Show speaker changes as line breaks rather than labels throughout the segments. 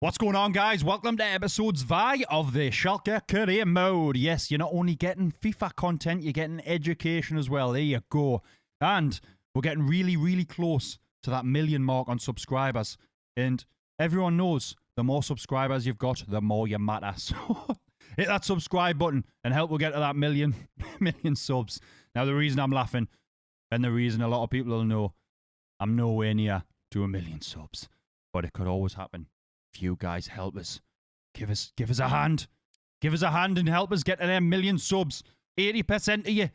What's going on, guys? Welcome to episode 5 of the Schalke career mode. Yes, you're not only getting FIFA content, you're getting education as well. There you go. And we're getting really close to that million mark on subscribers. And everyone knows the more subscribers you've got, the more you matter. So hit that subscribe button and help we'll get to that million subs. Now, the reason I'm laughing, and the reason a lot of people will know, I'm nowhere near to 1 million subs. But it could always happen. You guys help us. Give us a hand. Give us a hand and help us get to them 1 million subs. 80% of you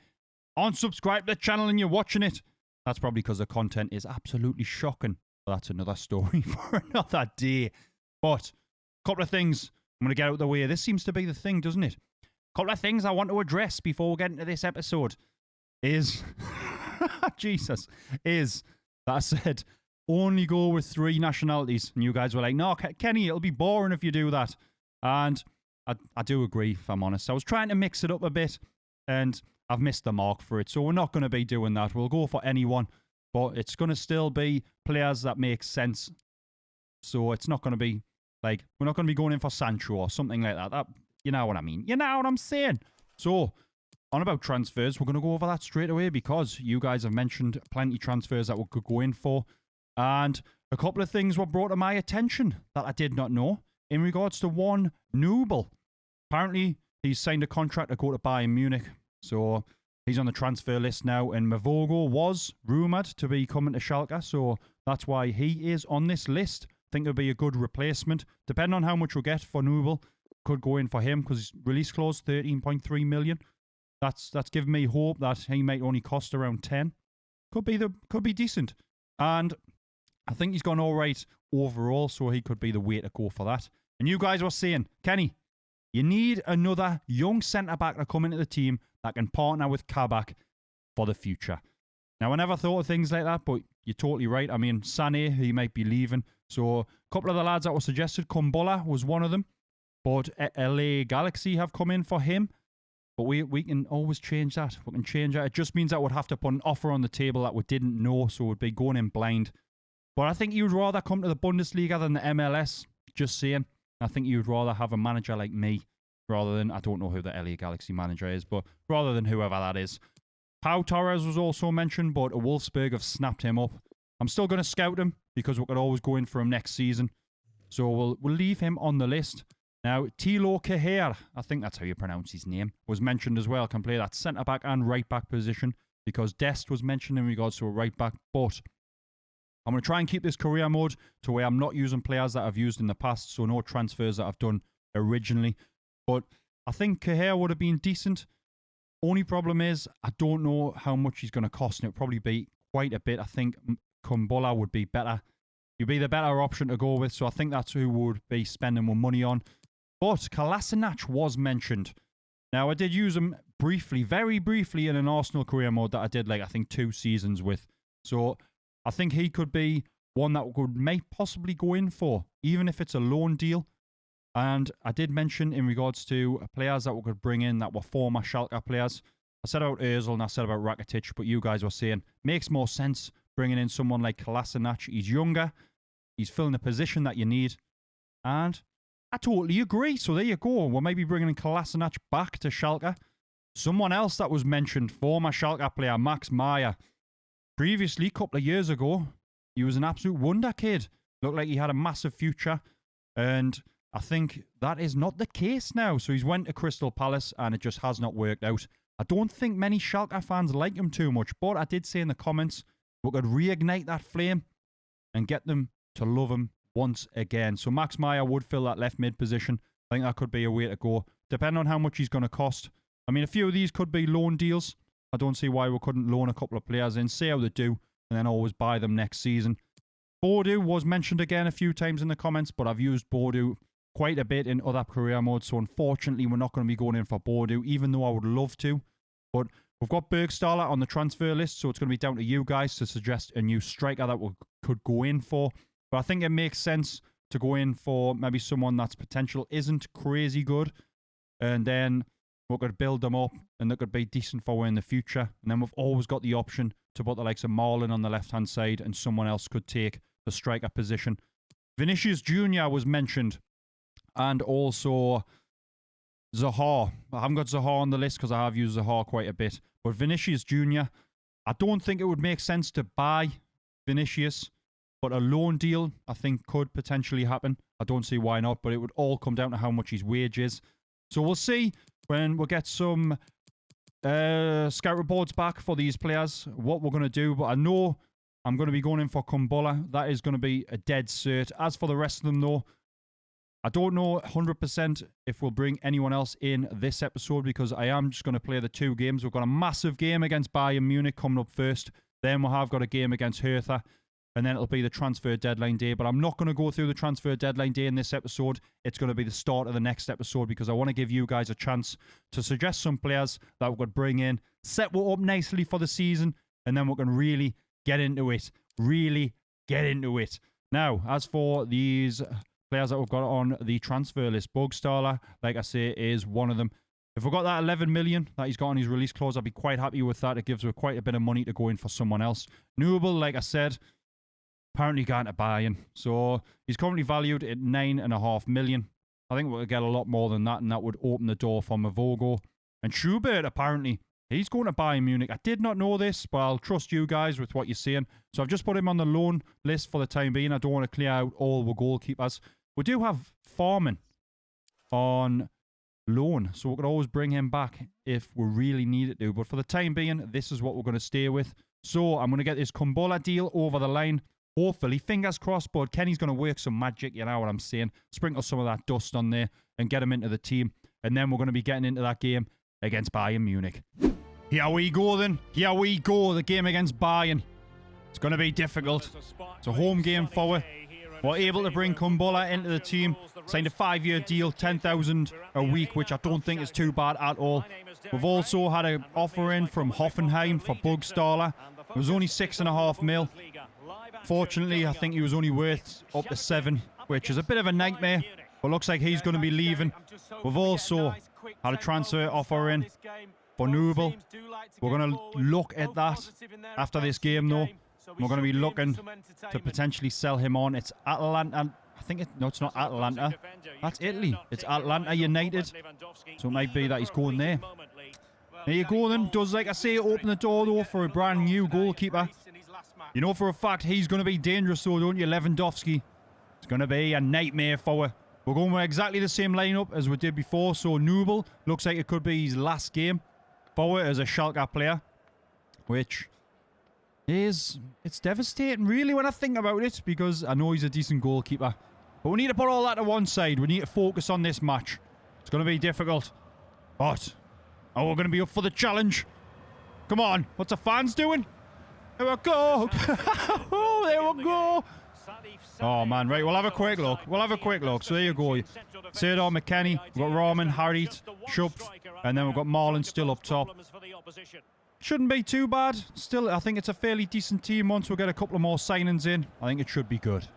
aren't subscribed to the channel and you're watching it. That's probably because the content is absolutely shocking. But that's another story for another day. But a couple of things I'm going to get out of the way. This seems to be the thing, doesn't it? A couple of things I want to address before we get into this episode is Jesus, is that I said only go with 3 nationalities. And you guys were like, no, Kenny, it'll be boring if you do that. And I do agree, if I'm honest. I was trying to mix it up a bit, and I've missed the mark for it. So we're not going to be doing that. We'll go for anyone, but it's going to still be players that make sense. So it's not going to be, like, we're not going to be going in for Sancho or something like that. You know what I mean? You know what I'm saying? So, on about transfers, we're going to go over that straight away because you guys have mentioned plenty of transfers that we could go in for. And a couple of things were brought to my attention that I did not know in regards to one Nubel. Apparently, he's signed a contract to go to Bayern Munich. So he's on the transfer list now. And Mavogo was rumoured to be coming to Schalke. So that's why he is on this list. I think it'll be a good replacement. Depending on how much we'll get for Nubel, could go in for him because his release clause 13.3 million. That's giving me hope that he might only cost around 10. Could be decent. And I think he's gone all right overall, so he could be the way to go for that. And you guys were saying, Kenny, you need another young centre-back to come into the team that can partner with Kabak for the future. Now, I never thought of things like that, but you're totally right. I mean, Sané, he might be leaving. So a couple of the lads that were suggested, Kumbulla was one of them. But LA Galaxy have come in for him. But we can always change that. We can change that. It just means that we'd have to put an offer on the table that we didn't know, so we'd be going in blind. But I think you'd rather come to the Bundesliga than the MLS. Just saying. I think you'd rather have a manager like me rather than, I don't know who the LA Galaxy manager is, but rather than whoever that is. Pau Torres was also mentioned, but Wolfsburg have snapped him up. I'm still going to scout him because we could always go in for him next season. So we'll leave him on the list. Now, Thilo Kehrer, I think that's how you pronounce his name, was mentioned as well. Can play that centre-back and right-back position because Dest was mentioned in regards to a right-back, but I'm going to try and keep this career mode to where I'm not using players that I've used in the past, so no transfers that I've done originally. But I think Kehrer would have been decent. Only problem is, I don't know how much he's going to cost, and it'll probably be quite a bit. I think Kumbulla would be better. He'd be the better option to go with, so I think that's who would be spending more money on. But Kolasinac was mentioned. Now, I did use him briefly, very briefly, in an Arsenal career mode that I did, like, I think 2 seasons with. So I think he could be one that we may possibly go in for, even if it's a loan deal. And I did mention in regards to players that we could bring in that were former Schalke players. I said about Ozil and I said about Rakitic, but you guys were saying makes more sense bringing in someone like Kolasinac. He's younger. He's filling the position that you need. And I totally agree. So there you go. We're maybe bringing in Kolasinac back to Schalke. Someone else that was mentioned, former Schalke player, Max Meyer. Previously, a couple of years ago, he was an absolute wonder kid. Looked like he had a massive future. And I think that is not the case now. So he's went to Crystal Palace and it just has not worked out. I don't think many Schalke fans like him too much. But I did say in the comments, we could reignite that flame and get them to love him once again. So Max Meyer would fill that left mid position. I think that could be a way to go. Depending on how much he's going to cost. I mean, a few of these could be loan deals. I don't see why we couldn't loan a couple of players in, see how they do, and then always buy them next season. Boadu was mentioned again a few times in the comments, but I've used Boadu quite a bit in other career modes, so unfortunately we're not going to be going in for Boadu, even though I would love to. But we've got Bergstaller on the transfer list, so it's going to be down to you guys to suggest a new striker that we could go in for. But I think it makes sense to go in for maybe someone that's potential isn't crazy good, and then we could build them up and they could be decent for in the future. And then we've always got the option to put the likes of Marlon on the left-hand side and someone else could take the striker position. Vinicius Jr. was mentioned. And also Zaha. I haven't got Zaha on the list because I have used Zaha quite a bit. But Vinicius Jr., I don't think it would make sense to buy Vinicius. But a loan deal, I think, could potentially happen. I don't see why not, but it would all come down to how much his wage is. So we'll see when we get some scout reports back for these players, what we're going to do. But I know I'm going to be going in for Kumbula. That is going to be a dead cert. As for the rest of them, though, I don't know 100% if we'll bring anyone else in this episode because I am just going to play the 2 games. We've got a massive game against Bayern Munich coming up first. Then we'll have got a game against Hertha. And then it'll be the transfer deadline day. But I'm not going to go through the transfer deadline day in this episode. It's going to be the start of the next episode because I want to give you guys a chance to suggest some players that we could bring in, set up nicely for the season, and then we can really get into it. Really get into it. Now, as for these players that we've got on the transfer list, Bugstaller, like I say, is one of them. If we've got that 11 million that he's got on his release clause, I'd be quite happy with that. It gives us quite a bit of money to go in for someone else. Newell, like I said, apparently going to Bayern. So he's currently valued at 9.5 million. I think we'll get a lot more than that, and that would open the door for Mavogo. And Schubert, apparently, he's going to Bayern Munich. I did not know this, but I'll trust you guys with what you're saying. So I've just put him on the loan list for the time being. I don't want to clear out all the goalkeepers. We do have Farman on loan, so we could always bring him back if we really needed to. But for the time being, this is what we're going to stay with. So I'm going to get this Kumbula deal over the line. Hopefully, fingers crossed, but Kenny's going to work some magic, you know what I'm saying? Sprinkle some of that dust on there and get him into the team. And then we're going to be getting into that game against Bayern Munich. Here we go then. Here we go. The game against Bayern. It's going to be difficult. It's a home game for us. We're able to bring Kumbula into the team. Signed a 5-year deal, 10,000 a week, which I don't think is too bad at all. We've also had an offer in from Hoffenheim for Bugstaller. It was only 6.5 mil. Fortunately, I think he was only worth up to 7, which is a bit of a nightmare. But looks like he's going to be leaving. We've also had a transfer offer in for Newell. We're going to look at that after this game, though. We're going to be looking to potentially sell him on. It's Atalanta. I think no, it's not Atalanta. That's Italy. It's Atlanta United. So it might be that he's going there. There you go then. Does, like I say, open the door, though, for a brand new goalkeeper. You know for a fact he's going to be dangerous, though, don't you, Lewandowski? It's going to be a nightmare for her. We're going with exactly the same lineup as we did before. So Newell looks like it could be his last game forward as a Schalke player, which is, it's devastating really when I think about it, because I know he's a decent goalkeeper. But we need to put all that to one side. We need to focus on this match. It's going to be difficult. But we're going to be up for the challenge. Come on. What's the fans doing? There we go. Oh, there we go. Oh, man. Right, we'll have a quick look. We'll have a quick look. So there you go. Serdar McKennie. We've got Rahman, Harit, Schupf. And then we've got Marlon still up top. Shouldn't be too bad. Still, I think it's a fairly decent team. Once we get a couple of more signings in, I think it should be good.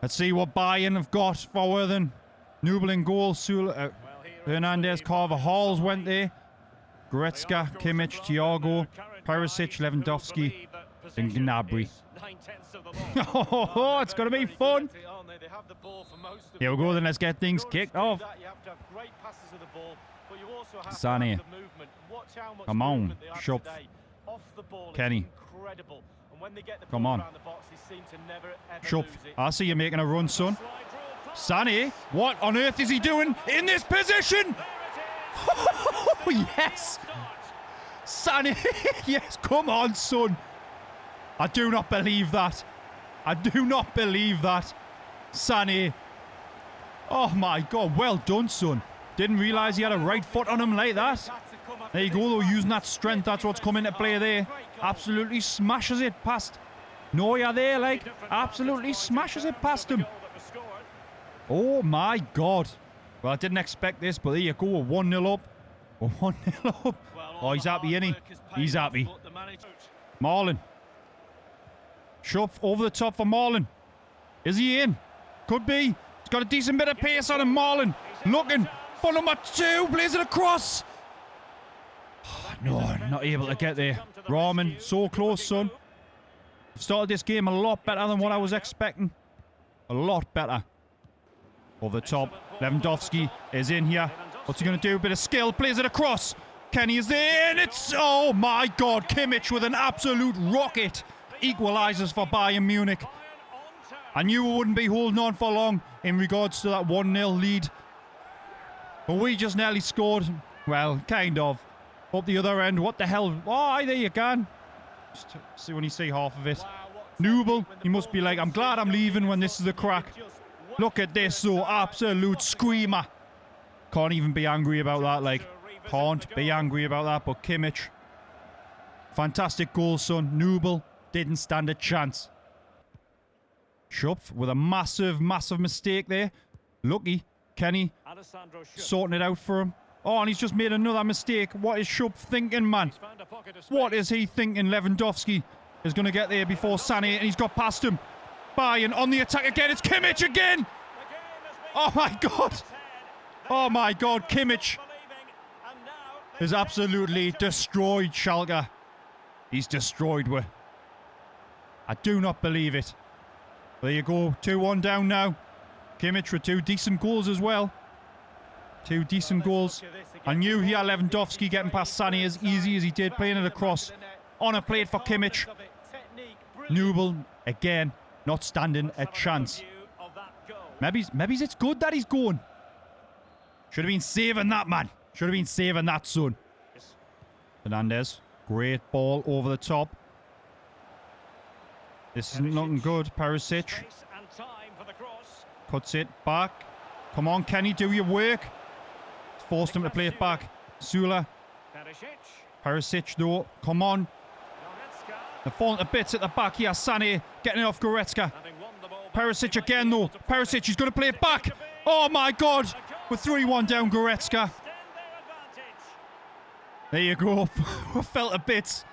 Let's see what Bayern have got for them. Newell in goal. Hernandez, Carver, Halls went there. Goretzka, Kimmich, Thiago, Perisic, Lewandowski, and Gnabry. Oh, it's going to be fun. Here we go then. Let's get things kicked off. Sane. Come on. Schupf. Kenny. Come on. Schupf. I see you making a run, son. Sane. What on earth is he doing in this position? Yes. Sane. Yes. Come on, son. I do not believe that. I do not believe that. Sane. Oh, my God. Well done, son. Didn't realise he had a right foot on him like that. There you go, though. Using that strength. That's what's come into play there. Absolutely smashes it past Neuer there, like. Absolutely smashes it past him. Oh, my God. Well, I didn't expect this, but there you go. We're 1-0 up. We're 1-0 up. Oh, he's happy, isn't he? He's happy. Marlon. Schupf over the top for Marlon. Is he in? Could be. He's got a decent bit of pace on him, Marlon. Looking for number 2. Plays it across. Oh, no, not able to get there. Rahman, so close, son. I've started this game a lot better than what I was expecting. A lot better. Over the top. Lewandowski is in here. What's he going to do? A bit of skill. Plays it across. Kenny is there. And it's... Oh, my God. Kimmich with an absolute rocket. Equalises for Bayern Munich. I knew we wouldn't be holding on for long in regards to that 1-0 lead. But we just nearly scored. Well, kind of. Up the other end. What the hell? Oh, there you can. Just see when you see half of it. Nubel, he must be like, I'm glad I'm leaving when this is a crack. Look at this, though. Absolute screamer. Can't even be angry about that. Like, can't be angry about that. But Kimmich, fantastic goal, son. Nubel didn't stand a chance. Schupf with a massive, massive mistake there. Lucky. Kenny sorting it out for him. Oh, and he's just made another mistake. What is Schupf thinking, man? What is he thinking? Lewandowski is going to get there before Sané, and he's got past him. Bayern on the attack again. It's Kimmich again. Oh, my God. Oh, my God. Kimmich is absolutely destroyed Schalke. He's destroyed with. I do not believe it. There you go. 2-1 down now. Kimmich with 2 decent goals as well. 2 decent goals. I knew here Lewandowski getting past Sané as easy as he did, playing it across. On a plate for Kimmich. Nubel, again, not standing a chance. Maybe it's good that he's going. Should have been saving that, man. Should have been saving that, son. Fernandez, great ball over the top. This isn't looking good. Perisic cuts it back. Come on, Kenny, do your work. Forced him to play it back. Sula. Perisic, though. Come on. They're falling to bits at the back here. Sané getting it off Goretzka. Perisic again, though. Perisic, he's going to play it back. Oh, my God. We're 3-1 down, Goretzka. There you go. We felt a bit.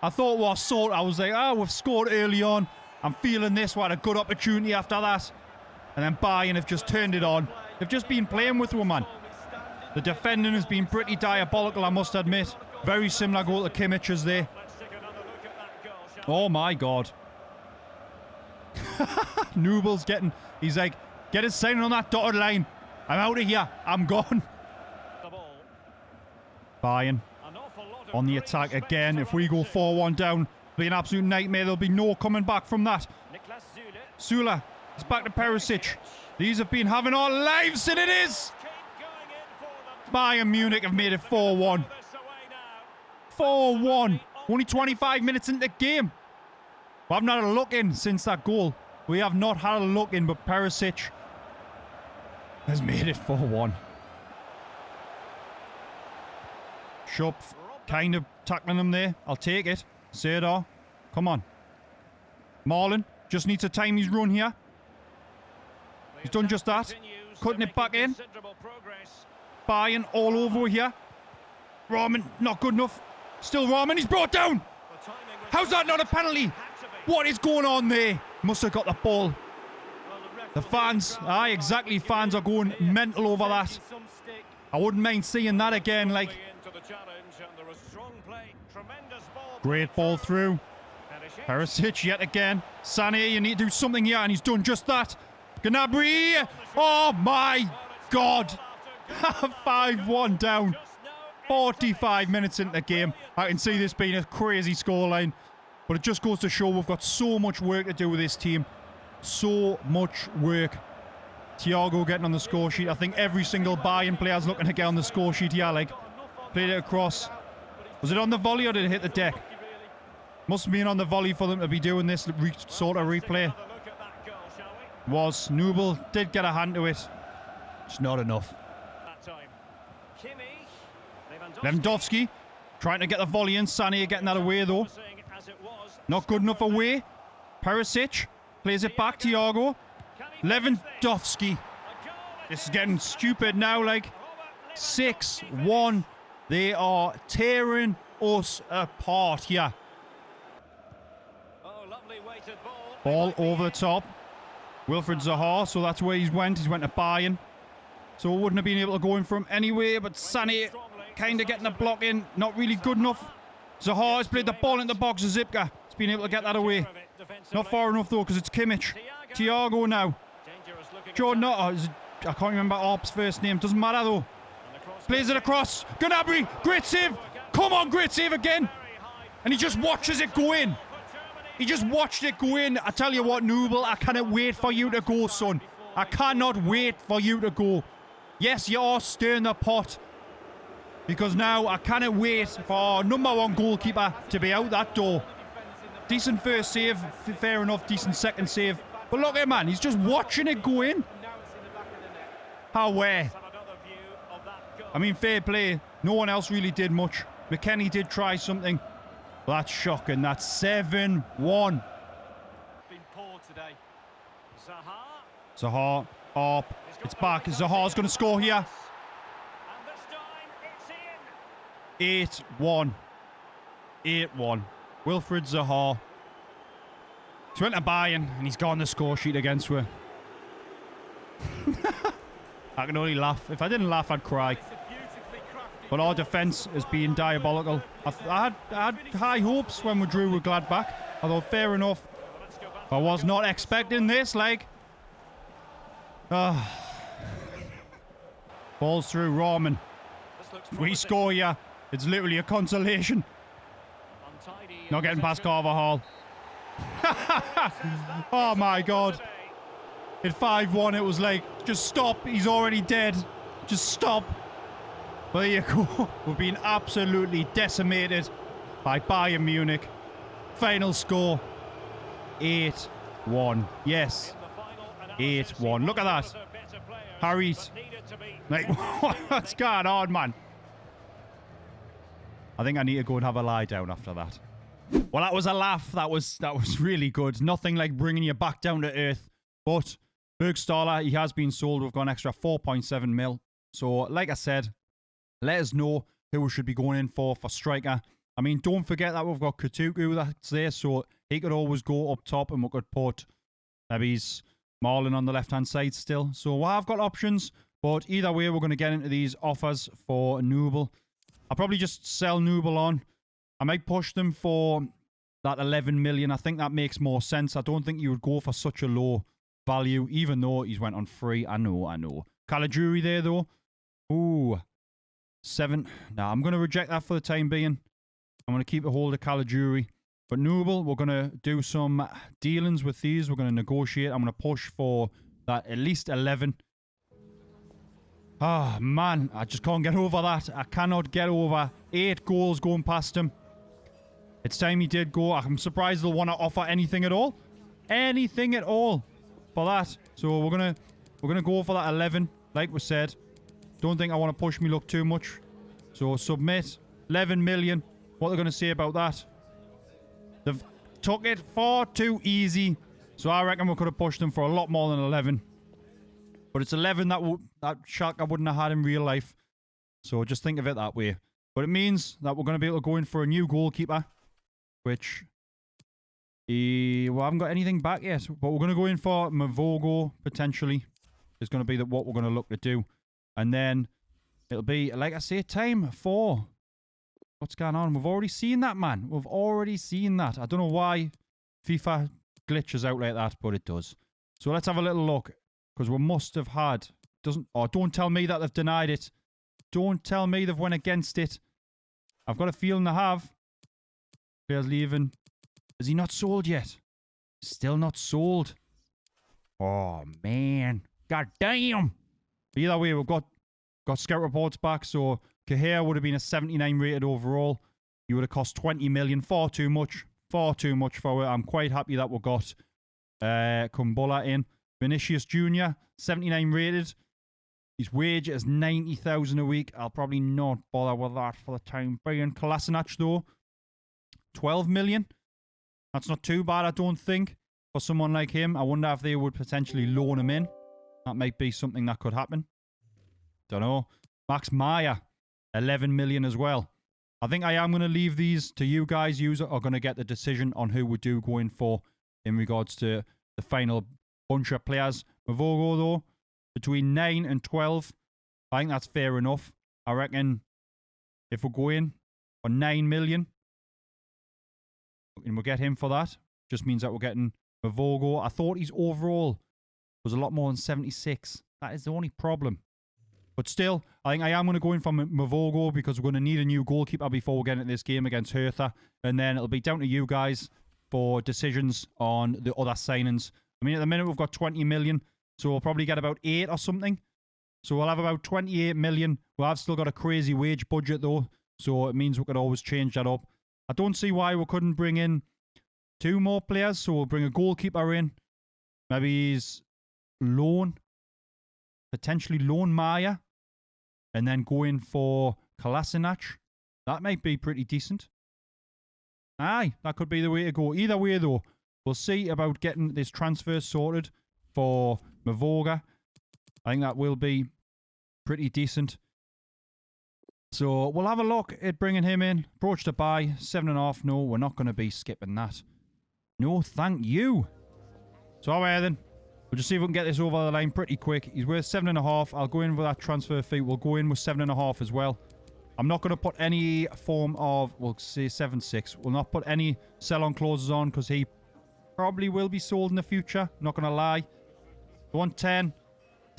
I thought we were sort. I was like, we've scored early on. I'm feeling this. We had a good opportunity after that. And then Bayern have just turned it on. They've just been playing with one, man. The defending has been pretty diabolical, I must admit. Very similar goal to Kimmich's there. Oh, my God. Nubel's getting... He's like, get it signing on that dotted line. I'm out of here. I'm gone. Bayern on the attack again. If we go 4-1 down, it'll be an absolute nightmare. There'll be no coming back from that. Sula. It's back to Perisic. These have been having our lives, and it is. Bayern Munich have made it 4-1. 4-1. Only 25 minutes into the game. We haven't had a look in since that goal. We have not had a look in, but Perisic has made it 4-1. Schupf kind of tackling him there. I'll take it. Serdar. Come on. Marlon just needs to time his run here. He's done just that. Cutting it back in. Bayern all over here. Rahman, not good enough. Still Rahman, he's brought down. How's that not a penalty? What is going on there? Must have got the ball. The fans, exactly, fans are going mental over that. I wouldn't mind seeing that again, like. Great ball through. Perisic yet again. Sané, you need to do something here, and he's done just that. Gnabry! Oh my God! 5-1 down. 45 minutes into the game. I can see this being a crazy scoreline. But it just goes to show we've got so much work to do with this team. So much work. Thiago getting on the score sheet. I think every single Bayern player is looking to get on the score sheet here. Like, played it across. Was it on the volley or did it hit the deck? Must have been on the volley for them to be doing this sort of replay. Was. Nubel did get a hand to it. It's not enough. Lewandowski trying to get the volley in. Sané getting that away though. Not good enough away. Perisic plays it back. Thiago. Lewandowski. This is getting stupid now. Like 6-1. They are tearing us apart here. Ball over the top. Wilfried Zaha. So that's where he's went. He's went to Bayern. So wouldn't have been able to go in from anywhere. But Sané kind of getting the block in. Not really good enough. Zaha has played the ball in the box of Zipka. He's been able to get that away. Not far enough though because it's Kimmich. Thiago now. Jordan, I can't remember Arp's first name. Doesn't matter, though. Plays it across. Gnabry, great save. Come on, great save again. And he just watches it go in. He just watched it go in. I tell you what, Noble, I cannot wait for you to go, son. I cannot wait for you to go. Yes, you are stirring the pot. Because now I cannot wait for our #1 goalkeeper to be out that door. Decent first save. Fair enough. Decent second save. But look at him, man. He's just watching it go in. How where? I mean, fair play. No one else really did much. McKennie did try something. Well, that's shocking. That's 7-1. Zaha. Up. It's back. Zaha's going to score here. 8-1. 8-1. Wilfried Zaha. He's went to Bayern and he's got on the score sheet against her. I can only laugh. If I didn't laugh, I'd cry. But our defence has been diabolical. I had high hopes when we drew with Gladbach. I thought, fair enough. I was not expecting this, like. Balls through Rahman. We score here. It's literally a consolation. Not getting past Carvajal. Oh my God. At 5-1, it was like, just stop. He's already dead. Just stop. But there you go. We've been absolutely decimated by Bayern Munich. Final score, 8-1. Yes. 8-1. Look at that. Harry's. Like, what's going on, man? I think I need to go and have a lie down after that. Well, that was a laugh. That was really good. Nothing like bringing you back down to earth. But Bergstaller, he has been sold. We've got an extra 4.7 mil. So, like I said, let us know who we should be going in for striker. I mean, don't forget that we've got Katuku that's there. So, he could always go up top and we could put maybe he's Marlon on the left-hand side still. So, I've got options. But either way, we're going to get into these offers for Noble. I'll probably just sell Noble on. I might push them for that 11 million. I think that makes more sense. I don't think you would go for such a low value, even though he's went on free. I know. Caligiuri there, though. Ooh. 7. Nah, I'm going to reject that for the time being. I'm going to keep a hold of Caligiuri. But Noble, we're going to do some dealings with these. We're going to negotiate. I'm going to push for that at least 11. Ah, man. I just can't get over that. I cannot get over 8 goals going past him. It's time he did go. I'm surprised they'll want to offer anything at all. Anything at all for that. So we're gonna go for that 11, like we said. Don't think I want to push me luck too much. So submit 11 million. What they're gonna say about that? They've took it far too easy. So I reckon we could have pushed them for a lot more than 11. But it's 11 that Schalke wouldn't have had in real life. So just think of it that way. But it means that we're going to be able to go in for a new goalkeeper. Which, well, I haven't got anything back yet. But we're going to go in for Mavogo, potentially. Is going to be what we're going to look to do. And then it'll be, like I say, time for... What's going on? We've already seen that, man. We've already seen that. I don't know why FIFA glitches out like that, but it does. So let's have a little look. Because we must have had... don't tell me that they've denied it. Don't tell me they've went against it. I've got a feeling they have. Players leaving. Is he not sold yet? Still not sold. Oh, man. God damn. But either way, we've got scout reports back. So, Cahir would have been a 79 rated overall. He would have cost 20 million. Far too much. Far too much for it. I'm quite happy that we got Kumbulla in. Vinicius Jr., 79 rated. His wage is 90,000 a week. I'll probably not bother with that for the time being. Kolasinac, though, 12 million. That's not too bad, I don't think, for someone like him. I wonder if they would potentially loan him in. That might be something that could happen. Don't know. Max Meyer, 11 million as well. I think I am going to leave these to you guys. You are going to get the decision on who we do go in for in regards to the final bunch of players. Mavogo, though, between 9 and 12. I think that's fair enough. I reckon if we go in for 9 million, and we'll get him for that, just means that we're getting Mavogo. I thought his overall was a lot more than 76. That is the only problem. But still, I think I am going to go in for Mavogo because we're going to need a new goalkeeper before we get into this game against Hertha. And then it'll be down to you guys for decisions on the other signings. I mean, at the minute, we've got 20 million. So we'll probably get about 8 or something. So we'll have about 28 million. Well, I've still got a crazy wage budget, though. So it means we could always change that up. I don't see why we couldn't bring in 2 more players. So we'll bring a goalkeeper in. Maybe he's loan. Potentially loan Maya. And then go in for Kolasinac. That might be pretty decent. Aye, that could be the way to go. Either way, though, we'll see about getting this transfer sorted for Mavoga. I think that will be pretty decent. So we'll have a look at bringing him in. Approach to buy. 7.5. No, we're not going to be skipping that. No, thank you. So away then. We'll just see if we can get this over the line pretty quick. He's worth 7.5. I'll go in with that transfer fee. We'll go in with 7.5 as well. I'm not going to put any form of, we'll say 7.6. We'll not put any sell-on clauses on because he probably will be sold in the future. Not going to lie. 110.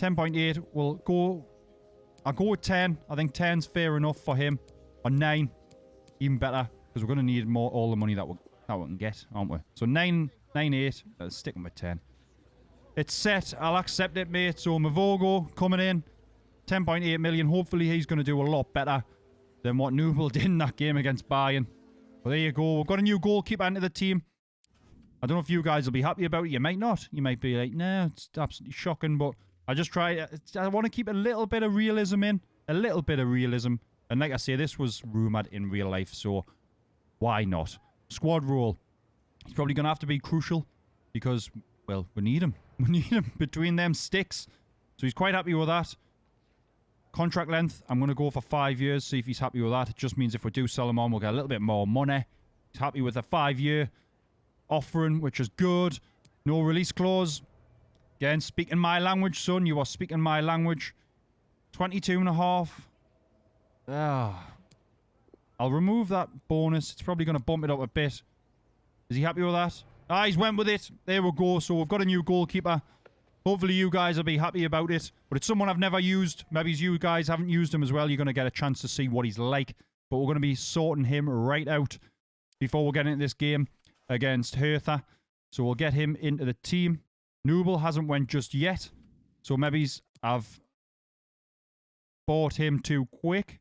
10.8. We'll go. I'll go with 10. I think 10's fair enough for him. Or 9. Even better. Because we're going to need more all the money that we can get, aren't we? So 9.8. Sticking with 10. It's set. I'll accept it, mate. So Mavogo coming in. 10.8 million. Hopefully he's going to do a lot better than what Nubel did in that game against Bayern. Well, there you go. We've got a new goalkeeper into the team. I don't know if you guys will be happy about it. You might not. You might be like, nah, it's absolutely shocking. But I just try. I want to keep a little bit of realism in. A little bit of realism. And like I say, this was rumoured in real life. So why not? Squad role. He's probably going to have to be crucial. Because, well, we need him. We need him between them sticks. So he's quite happy with that. Contract length, I'm going to go for 5 years. See if he's happy with that. It just means if we do sell him on, we'll get a little bit more money. He's happy with a 5-year offering, which is good. No release clause. Again, speaking my language, son. You are speaking my language. 22.5. I'll remove that bonus. It's probably going to bump it up a bit. Is he happy with that? Ah, he's went with it. There we go. So we've got a new goalkeeper. Hopefully you guys will be happy about it. But it's someone I've never used. Maybe you guys haven't used him as well. You're going to get a chance to see what he's like. But we're going to be sorting him right out before we get into this game against Hertha. So we'll get him into the team. Nubel hasn't went just yet. So maybe I've bought him too quick.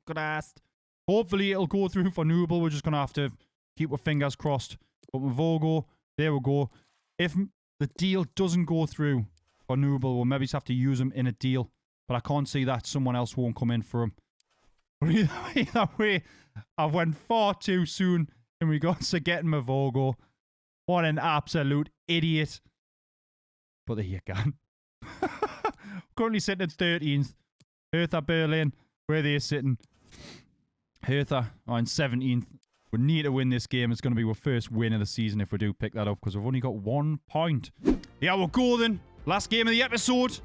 Christ. Hopefully it'll go through for Nubel. We're just going to have to keep our fingers crossed. But Mavogo, there we go. If the deal doesn't go through for Nubel, we'll maybe have to use him in a deal. But I can't see that someone else won't come in for him. But either way, I went far too soon in regards to getting Mavogo. What an absolute idiot. But there you go. Currently sitting at 13th. Hertha Berlin, where are they sitting? Hertha are in 17th. We need to win this game. It's going to be our first win of the season if we do pick that up, because we've only got 1 point. Yeah, we'll go then. Last game of the episode.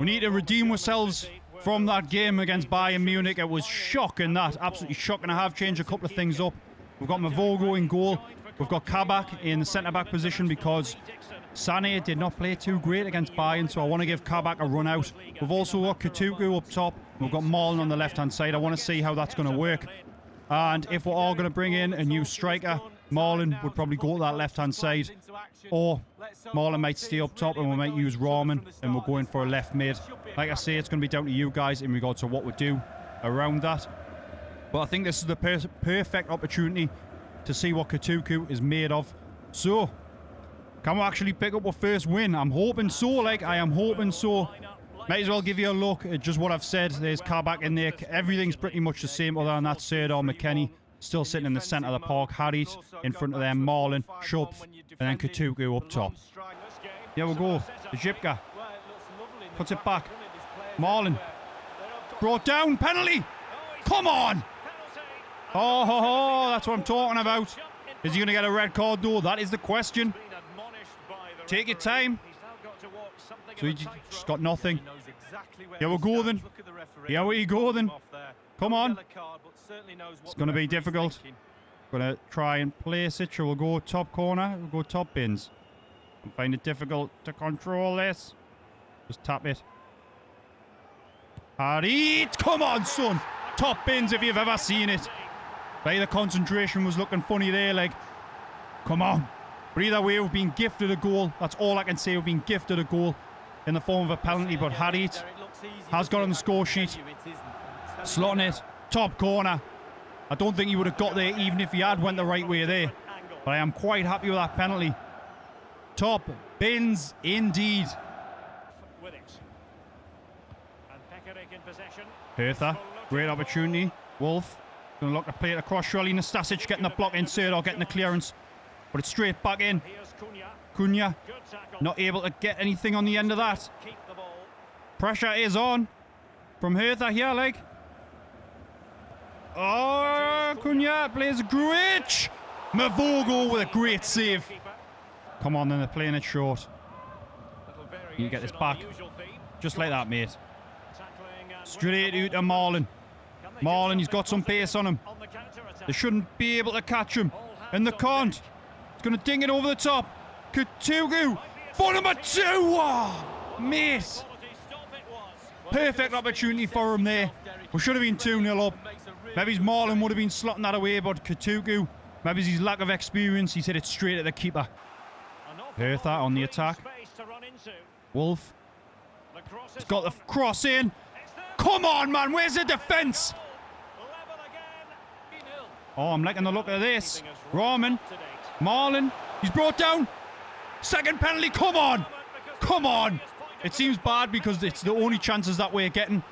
We need to redeem ourselves from that game against Bayern Munich. It was shocking, that. Absolutely shocking. I have changed a couple of things up. We've got Mavogo in goal. We've got Kabak in the centre-back position because Sané did not play too great against Bayern, so I want to give Kabak a run out. We've also got Katuku up top. We've got Marlon on the left-hand side. I want to see how that's going to work. And if we're all going to bring in a new striker, Marlon would probably go to that left-hand side. Or Marlon might stay up top and we might use Rahman and we'll go in for a left mid. Like I say, it's going to be down to you guys in regards to what we do around that. But I think this is the perfect opportunity to see what Katuku is made of. So, can we actually pick up our first win? I'm hoping so, like, I am hoping so. Might as well give you a look at just what I've said. There's Kabak in there. Everything's pretty much the same other than that Serdar McKennie. Still sitting in the centre of the park. Harit in front of them. Marlon, Schupf, and then Katuku up top. There we go. Zhipka puts it back. Marlon. Brought down. Penalty. Come on. Oh, that's what I'm talking about. Is he going to get a red card though? That is the question. Take your time. So he just got nothing. Here we go then. Here we go then. Come on. It's going to be difficult. Going to try and place it. Sure, we'll go top corner. We'll go top bins. I find it difficult to control this. Just tap it. Harit! Come on, son! Top bins if you've ever seen it. Like, the concentration was looking funny there, like. Come on. But either way, we've been gifted a goal. That's all I can say. We've been gifted a goal in the form of a penalty. But Harit has got on the score sheet. Slotting it. Top corner. I don't think he would have got there even if he had went the right way there. But I am quite happy with that penalty. Top bins indeed. Hertha, great opportunity. Wolf, going to look to play it across. Surely Nastasic getting the block inside or getting the clearance. But it's straight back in. Cunha, not able to get anything on the end of that. Pressure is on from Hertha here, like. Oh, Cunha plays great. Mavogo with a great save. Come on, then they're playing it short. You get this back. Just like that, mate. Straight out to Marlon. Marlon, he's got some pace on him. They shouldn't be able to catch him. And they can't. He's going to ding it over the top. Katugu. For number 2. Oh, mate. Perfect opportunity for him there. We should have been 2-0 up. Maybe Marlon would have been slotting that away, but Katugu, maybe his lack of experience, he's hit it straight at the keeper. Hertha on the attack. Wolf. He's got the cross in. Come on, man. Where's the defence? Oh, I'm liking the look of this. Rahman. Marlon. He's brought down. Second penalty. Come on. Come on. It seems bad because it's the only chances that we're getting.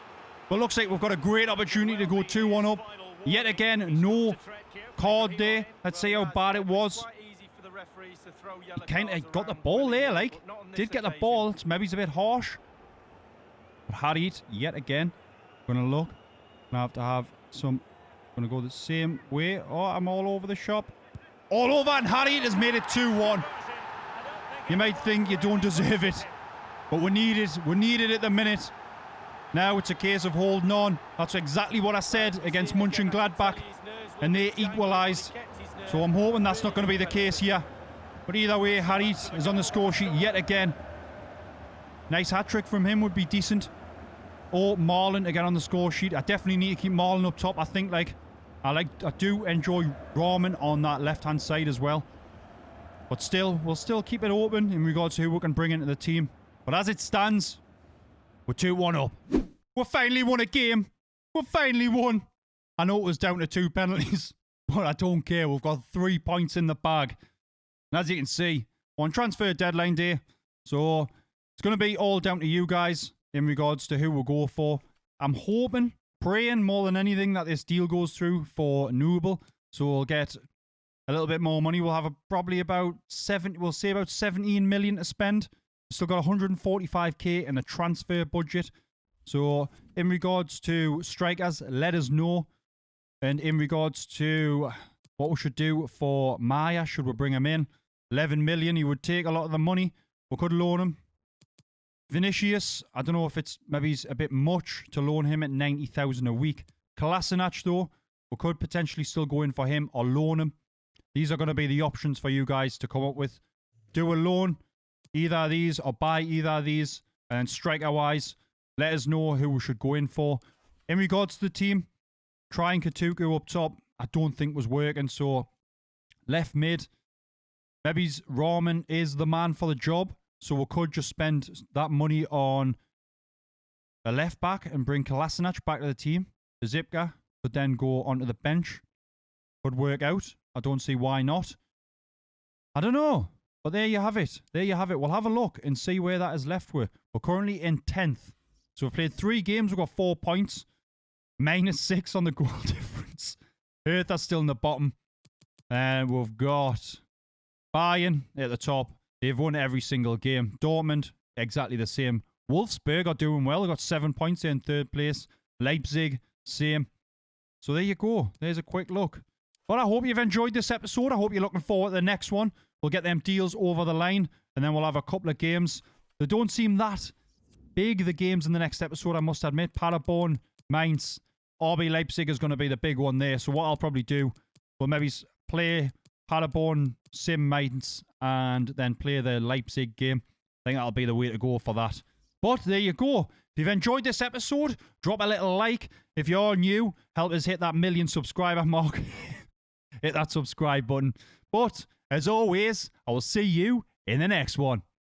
But looks like we've got a great opportunity to go 2-1 up. Yet again, no card there. Let's see how bad it was. He kind of got the ball there, like. Did get the ball. It's maybe he's a bit harsh. But Harit, yet again. Gonna look. Gonna have some. Gonna go the same way. Oh, I'm all over the shop. All over, and Harit has made it 2-1. You might think you don't deserve it. But we need it. We need it at the minute. Now it's a case of holding on. That's exactly what I said against Mönchengladbach. And they equalised. So I'm hoping that's not going to be the case here. But either way, Harit is on the score sheet yet again. Nice hat-trick from him would be decent. Or Marlon again on the score sheet. I definitely need to keep Marlon up top. I think I do enjoy Rahman on that left-hand side as well. But still, we'll still keep it open in regards to who we can bring into the team. But as it stands, we're 2-1 up. We finally won a game. We finally won. I know it was down to 2 penalties, but I don't care. We've got 3 points in the bag. And as you can see, on transfer deadline day, so it's going to be all down to you guys in regards to who we'll go for. I'm hoping, praying more than anything that this deal goes through for Noble. So we'll get a little bit more money. We'll have probably about 17 million to spend. Still got 145k in the transfer budget. So in regards to strikers, let us know. And in regards to what we should do for Maya, should we bring him in? 11 million, he would take a lot of the money. We could loan him. Vinicius, I don't know if it's maybe a bit much to loan him at 90,000 a week. Kolasinac though, we could potentially still go in for him or loan him. These are going to be the options for you guys to come up with. Do a loan, either of these, or buy either of these. And striker-wise, let us know who we should go in for. In regards to the team, trying Katugu up top, I don't think was working. So, left mid, maybe Rahman is the man for the job. So we could just spend that money on a left back and bring Kolasinac back to the team. Zipka could then go onto the bench. Could work out. I don't see why not. I don't know. But there you have it. There you have it. We'll have a look and see where that is left with. We're currently in 10th. So we've played 3 games. We've got 4 points. -6 on the goal difference. Hertha's still in the bottom. And we've got Bayern at the top. They've won every single game. Dortmund, exactly the same. Wolfsburg are doing well. They've got 7 points in 3rd place. Leipzig, same. So there you go. There's a quick look. But I hope you've enjoyed this episode. I hope you're looking forward to the next one. We'll get them deals over the line. And then we'll have a couple of games. They don't seem that big, the games in the next episode, I must admit. Paderborn, Mainz, RB Leipzig is going to be the big one there. So what I'll probably do, we'll maybe play Paderborn, sim Mainz, and then play the Leipzig game. I think that'll be the way to go for that. But there you go. If you've enjoyed this episode, drop a little like. If you're new, help us hit that 1 million subscriber mark. Hit that subscribe button. But, as always, I will see you in the next one.